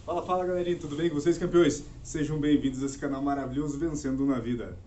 Fala, fala galerinha, tudo bem com vocês, campeões? Sejam bem-vindos a esse canal maravilhoso Vencendo na Vida.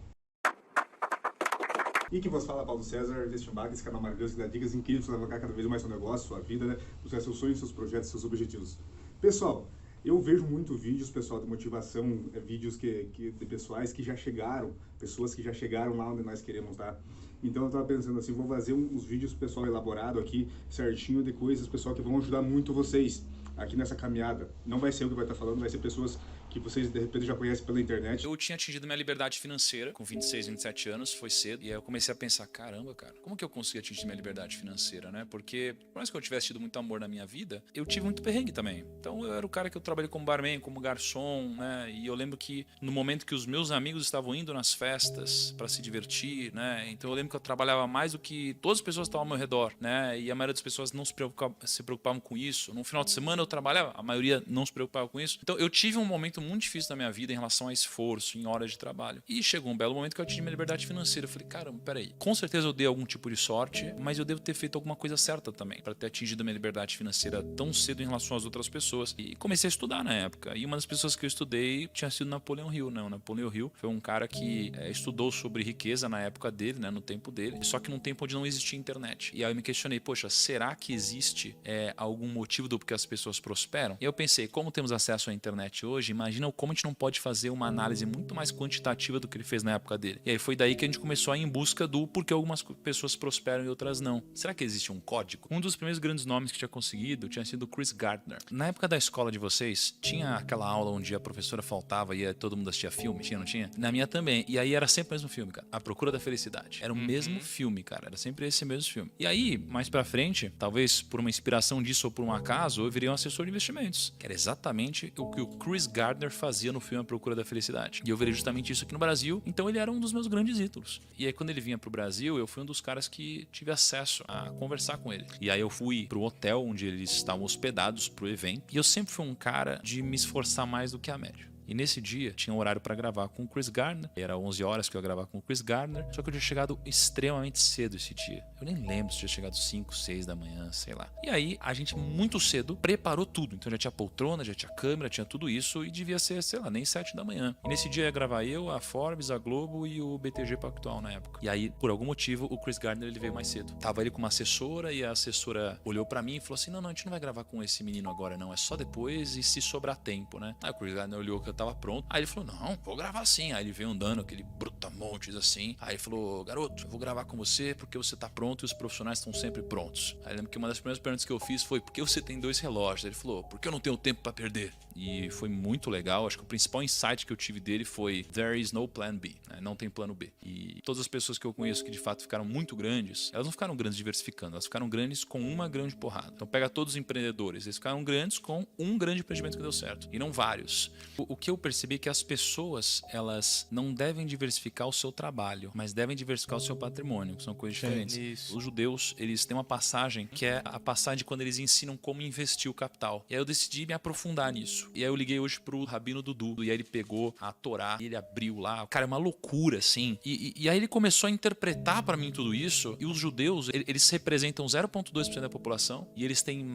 E quem vos fala, Paulo César, deste Bag, esse canal maravilhoso que dá dicas incríveis para alavancar cada vez mais seu negócio, sua vida, né? Buscar seus sonhos, seus projetos, seus objetivos. Pessoal, eu vejo muito vídeos, pessoal, de motivação, vídeos de pessoais que já chegaram, pessoas que já chegaram lá onde nós queremos estar. Então eu tava pensando assim, vou fazer uns vídeos, pessoal, elaborado aqui, certinho, de coisas, pessoal, que vão ajudar muito vocês aqui nessa caminhada. Não vai ser eu que vai estar falando, vai ser pessoas que vocês de repente já conhecem pela internet. Eu tinha atingido minha liberdade financeira com 26, 27 anos, foi cedo. E aí eu comecei a pensar, caramba, cara, como que eu consegui atingir minha liberdade financeira, né? Porque, por mais que eu tivesse tido muito amor na minha vida, eu tive muito perrengue também. Então eu era o cara que eu trabalhei como barman, como garçom, né? E eu lembro que no momento que os meus amigos estavam indo nas festas para se divertir, né? Então eu lembro que eu trabalhava mais do que todas as pessoas que estavam ao meu redor, né? E a maioria das pessoas não se preocupavam com isso. No final de semana eu trabalhava, a maioria não se preocupava com isso. Então eu tive um momento muito difícil na minha vida em relação a esforço, em horas de trabalho. E chegou um belo momento que eu atingi minha liberdade financeira. Eu falei, caramba, peraí, com certeza eu dei algum tipo de sorte, mas eu devo ter feito alguma coisa certa também, para ter atingido a minha liberdade financeira tão cedo em relação às outras pessoas. E comecei a estudar na época. E uma das pessoas que eu estudei tinha sido Napoleão Hill, né? O Napoleão Hill foi um cara que estudou sobre riqueza na época dele, né? No tempo dele, só que num tempo onde não existia internet. E aí eu me questionei, poxa, será que existe algum motivo do porquê as pessoas prosperam? E eu pensei, como temos acesso à internet hoje, imagina como a gente não pode fazer uma análise muito mais quantitativa do que ele fez na época dele. E aí foi daí que a gente começou a ir em busca do porquê algumas pessoas prosperam e outras não. Será que existe um código? Um dos primeiros grandes nomes que tinha conseguido tinha sido Chris Gardner. Na época da escola de vocês, tinha aquela aula onde a professora faltava e todo mundo assistia filme? Tinha, não tinha? Na minha também. E aí era sempre o mesmo filme, cara. A Procura da Felicidade. Era o mesmo filme, cara. Era sempre esse mesmo filme. E aí, mais pra frente, talvez por uma inspiração disso ou por um acaso, eu virei um assessor de investimentos. Que era exatamente o que o Chris Gardner fazia no filme A Procura da Felicidade. E eu virei justamente isso aqui no Brasil. Então ele era um dos meus grandes ídolos. E aí quando ele vinha pro Brasil, eu fui um dos caras que tive acesso a conversar com ele. E aí eu fui pro hotel onde eles estavam hospedados pro evento. E eu sempre fui um cara de me esforçar mais do que a média. E nesse dia, tinha um horário para gravar com o Chris Gardner. Era 11 horas que eu ia gravar com o Chris Gardner. Só que eu tinha chegado extremamente cedo esse dia. Eu nem lembro se tinha chegado 5, 6 da manhã, sei lá. E aí, a gente muito cedo preparou tudo. Então já tinha poltrona, já tinha câmera, tinha tudo isso. E devia ser, sei lá, nem 7 da manhã. E nesse dia ia gravar eu, a Forbes, a Globo e o BTG Pactual na época. E aí, por algum motivo, o Chris Gardner ele veio mais cedo. Tava ele com uma assessora e a assessora olhou para mim e falou assim, não, a gente não vai gravar com esse menino agora não. É só depois e se sobrar tempo, né? Aí o Chris Gardner olhou que eu tava pronto. Aí ele falou, não, vou gravar sim. Aí ele veio andando, aquele brutamontes assim. Aí ele falou, garoto, eu vou gravar com você porque você tá pronto e os profissionais estão sempre prontos. Aí eu lembro que uma das primeiras perguntas que eu fiz foi, por que você tem 2 relógios? Ele falou, porque eu não tenho tempo pra perder. E foi muito legal. Acho que o principal insight que eu tive dele foi, there is no plan B, né? Não tem plano B. E todas as pessoas que eu conheço que de fato ficaram muito grandes, elas não ficaram grandes diversificando, elas ficaram grandes com uma grande porrada. Então pega todos os empreendedores, eles ficaram grandes com um grande empreendimento que deu certo, e não vários. O que eu percebi é que as pessoas, elas não devem diversificar o seu trabalho, mas devem diversificar o seu patrimônio, que são coisas diferentes. Isso. Os judeus, eles têm uma passagem que é a passagem quando eles ensinam como investir o capital. E aí eu decidi me aprofundar nisso. E aí eu liguei hoje pro Rabino Dudu, e aí ele pegou a Torá, e ele abriu lá. Cara, é uma loucura, assim. E aí ele começou a interpretar pra mim tudo isso, e os judeus, eles representam 0,2% da população, e eles têm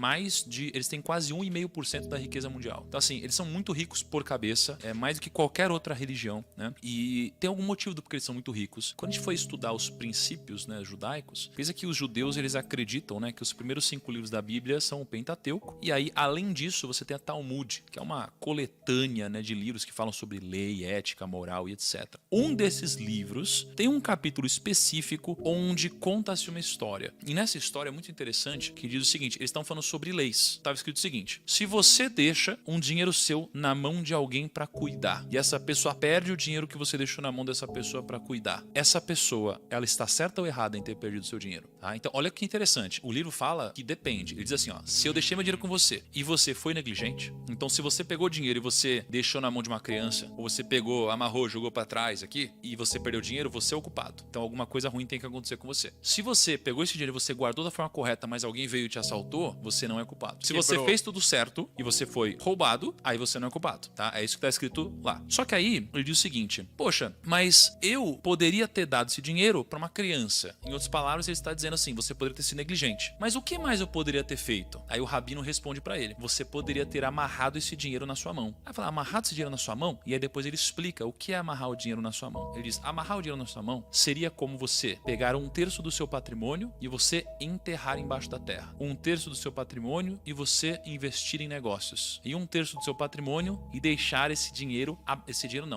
eles têm quase 1,5% da riqueza mundial. Então assim, eles são muito ricos por cabeça, mais do que qualquer outra religião, né? E tem algum motivo do porquê eles são muito ricos. Quando a gente foi estudar os princípios, né, judaicos, pensa que os judeus, eles acreditam, né, que os primeiros 5 livros da Bíblia são o Pentateuco, e aí, além disso, você tem a Talmud, que é uma coletânea, né, de livros que falam sobre lei, ética, moral e etc. Um desses livros tem um capítulo específico onde conta-se uma história. E nessa história é muito interessante que diz o seguinte, eles estão falando sobre leis. Estava escrito o seguinte, se você deixa um dinheiro seu na mão de alguém para cuidar, e essa pessoa perde o dinheiro que você deixou na mão dessa pessoa para cuidar, essa pessoa, ela está certa ou errada em ter perdido seu dinheiro? Tá? Então, olha que interessante. O livro fala que depende. Ele diz assim, ó, se eu deixei meu dinheiro com você e você foi negligente, então se você pegou o dinheiro e você deixou na mão de uma criança, ou você pegou, amarrou, jogou para trás aqui, e você perdeu o dinheiro, você é o culpado. Então, alguma coisa ruim tem que acontecer com você. Se você pegou esse dinheiro e você guardou da forma correta, mas alguém veio e te assaltou, você não é culpado. Se você fez tudo certo e você foi roubado, aí você não é culpado, tá? É isso isso que tá escrito lá. Só que aí ele diz o seguinte: poxa, mas eu poderia ter dado esse dinheiro para uma criança. Em outras palavras, ele está dizendo assim: você poderia ter sido negligente. Mas o que mais eu poderia ter feito? Aí o rabino responde para ele: você poderia ter amarrado esse dinheiro na sua mão. Aí fala: amarrado esse dinheiro na sua mão? E aí depois ele explica o que é amarrar o dinheiro na sua mão. Ele diz: amarrar o dinheiro na sua mão seria como você pegar 1/3 do seu patrimônio e você enterrar embaixo da terra. 1/3 do seu patrimônio e você investir em negócios. E 1/3 do seu patrimônio e deixar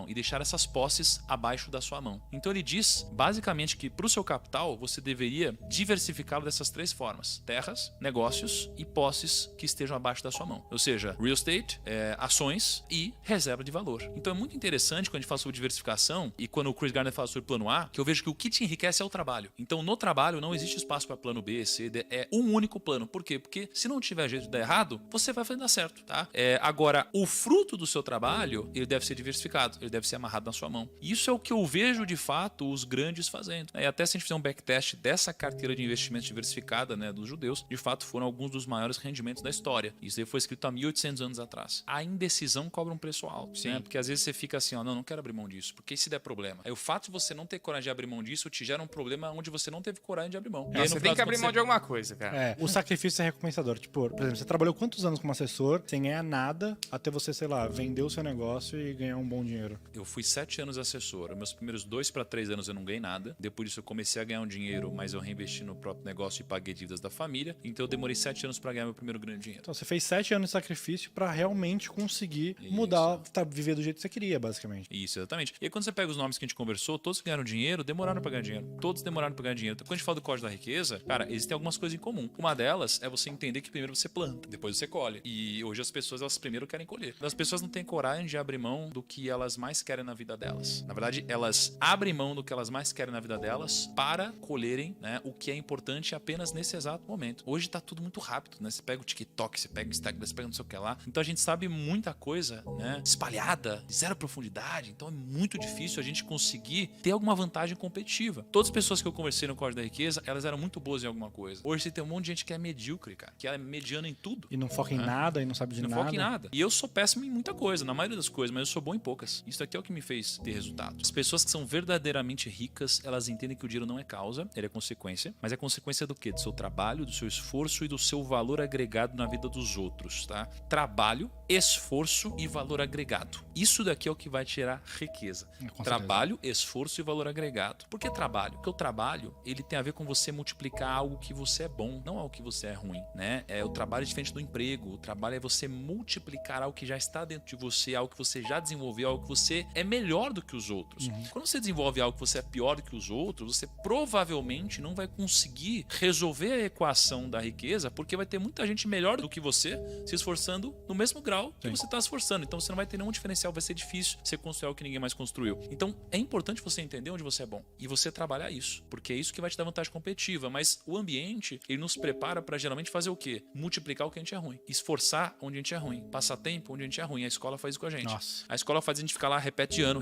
e deixar essas posses abaixo da sua mão. Então ele diz basicamente que para o seu capital você deveria diversificá-lo dessas 3 formas: terras, negócios e posses que estejam abaixo da sua mão. Ou seja, real estate, ações e reserva de valor. Então é muito interessante quando a gente fala sobre diversificação e quando o Chris Gardner fala sobre plano A, que eu vejo que o que te enriquece é o trabalho. Então no trabalho não existe espaço para plano B, C, D, é um único plano. Por quê? Porque se não tiver jeito de dar errado, você vai fazer dar certo, tá? Agora, o fruto do seu trabalho, ele deve ser diversificado, ele deve ser amarrado na sua mão. E isso é o que eu vejo de fato os grandes fazendo. E até se a gente fizer um backtest dessa carteira de investimentos diversificada, né, dos judeus, de fato foram alguns dos maiores rendimentos da história. Isso aí foi escrito há 1800 anos atrás. A indecisão cobra um preço alto, né? Porque às vezes você fica assim, ó, não quero abrir mão disso, porque se der problema. Aí o fato de você não ter coragem de abrir mão disso te gera um problema onde você não teve coragem de abrir mão. Você tem que abrir mão de alguma coisa, cara. O sacrifício é recompensador. Tipo, por exemplo, você trabalhou quantos anos como assessor sem ganhar nada até você, sei lá, vender o seu negócio e ganhar um bom dinheiro? Eu fui 7 anos assessor. Meus primeiros 2 para 3 anos eu não ganhei nada. Depois disso eu comecei a ganhar um dinheiro, mas eu reinvesti no próprio negócio e paguei dívidas da família. Então eu demorei 7 anos para ganhar meu primeiro grande dinheiro. Então você fez 7 anos de sacrifício pra realmente conseguir mudar, viver do jeito que você queria, basicamente. Isso, exatamente. E aí quando você pega os nomes que a gente conversou, todos que ganharam dinheiro, demoraram para ganhar dinheiro. Todos demoraram para ganhar dinheiro. Então, quando a gente fala do Código da Riqueza, cara, existem algumas coisas em comum. Uma delas é você entender que primeiro você planta, depois você colhe. E hoje as pessoas, elas primeiro querem colher. As pessoas não têm coragem de abrir mão do que elas mais querem na vida delas. Na verdade, elas abrem mão do que elas mais querem na vida delas para colherem, né, o que é importante apenas nesse exato momento. Hoje tá tudo muito rápido, né? Você pega o TikTok, você pega o Instagram, você pega não sei o que lá. Então a gente sabe muita coisa, né, espalhada, zero profundidade. Então é muito difícil a gente conseguir ter alguma vantagem competitiva. Todas as pessoas que eu conversei no Código da Riqueza, elas eram muito boas em alguma coisa. Hoje você tem um monte de gente que é medíocre, cara, que é mediana em tudo. E não foca em nada, e não sabe de nada. Não foca em nada. E eu sou péssimo em muita coisa, na maioria das coisas, mas eu sou bom em poucas. Isso aqui é o que me fez ter resultado. As pessoas que são verdadeiramente ricas, elas entendem que o dinheiro não é causa, ele é consequência. Mas é consequência do quê? Do seu trabalho, do seu esforço e do seu valor agregado na vida dos outros, tá? Trabalho, esforço e valor agregado. Isso daqui é o que vai tirar riqueza. Trabalho, esforço e valor agregado. Por que trabalho? Porque o trabalho, ele tem a ver com você multiplicar algo que você é bom, não algo que você é ruim, né? O trabalho é diferente do emprego. O trabalho é você multiplicar algo que já está dentro de você, algo que você já desenvolveu, algo que você é melhor do que os outros. Quando você desenvolve algo que você é pior do que os outros, você provavelmente não vai conseguir resolver a equação da riqueza, porque vai ter muita gente melhor do que você se esforçando no mesmo grau que você está se esforçando. Então você não vai ter nenhum diferencial, vai ser difícil você construir algo que ninguém mais construiu. Então é importante você entender onde você é bom e você trabalhar isso, porque é isso que vai te dar vantagem competitiva. Mas o ambiente, ele nos prepara para geralmente fazer o quê? Multiplicar o que a gente é ruim, esforçar onde a gente é ruim, passar tempo onde a gente é ruim. A escola faz isso com a gente. Nossa. A escola faz a gente ficar lá, repete ano,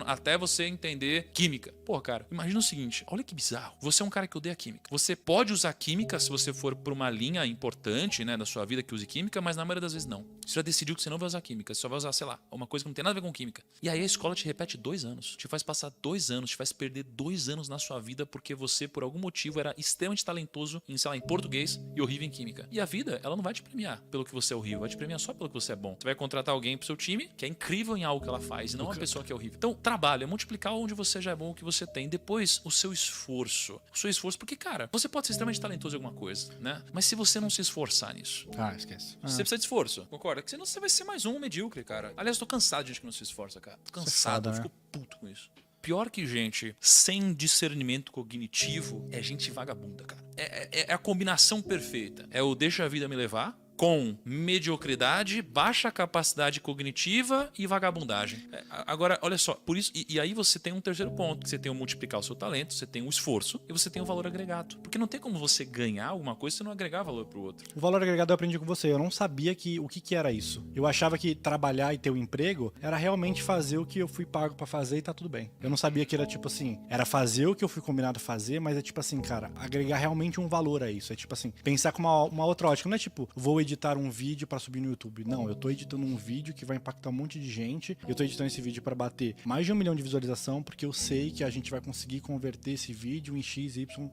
até você entender química. Pô, cara, imagina o seguinte, olha que bizarro. Você é um cara que odeia química. Você pode usar química se você for por uma linha importante, né, da sua vida que use química, mas na maioria das vezes não. Você já decidiu que você não vai usar química, você só vai usar, sei lá, uma coisa que não tem nada a ver com química. E aí a escola te repete 2 anos, te faz passar 2 anos, te faz perder 2 anos na sua vida porque você, por algum motivo, era extremamente talentoso em, sei lá, em português e horrível em química. E a vida, ela não vai te premiar pelo que você é horrível, vai te premiar só pelo que você é bom. Você vai contratar alguém pro seu time que é incrível em algo que ela faz, e não uma pessoa que é horrível. Então, trabalho é multiplicar onde você já é bom, o que você tem. Depois, o seu esforço. O seu esforço, porque, cara, você pode ser extremamente talentoso em alguma coisa, né? Mas se você não se esforçar nisso... esquece. Você precisa de esforço, concorda? Porque senão você vai ser mais um medíocre, cara. Aliás, eu tô cansado de gente que não se esforça, cara. Tô cansado, eu fico puto com isso. Pior que gente sem discernimento cognitivo é gente vagabunda, cara. É a combinação perfeita. É o deixa a vida me levar com mediocridade, baixa capacidade cognitiva e vagabundagem. Agora, olha só, por isso, e aí você tem um terceiro ponto, que você tem o multiplicar o seu talento, você tem o esforço e você tem o valor agregado. Porque não tem como você ganhar alguma coisa se não agregar valor pro outro. O valor agregado eu aprendi com você, eu não sabia o que era isso. Eu achava que trabalhar e ter um emprego era realmente fazer o que eu fui pago pra fazer e tá tudo bem. Eu não sabia que era tipo assim, era fazer o que eu fui combinado a fazer, mas é tipo assim, cara, agregar realmente um valor a isso. É tipo assim, pensar com uma outra ótica. Não é tipo, vou editar editar um vídeo pra subir no YouTube. Não, eu tô editando um vídeo que vai impactar um monte de gente. Eu tô editando esse vídeo pra bater mais de 1 milhão de visualização, porque eu sei que a gente vai conseguir converter esse vídeo em X, Y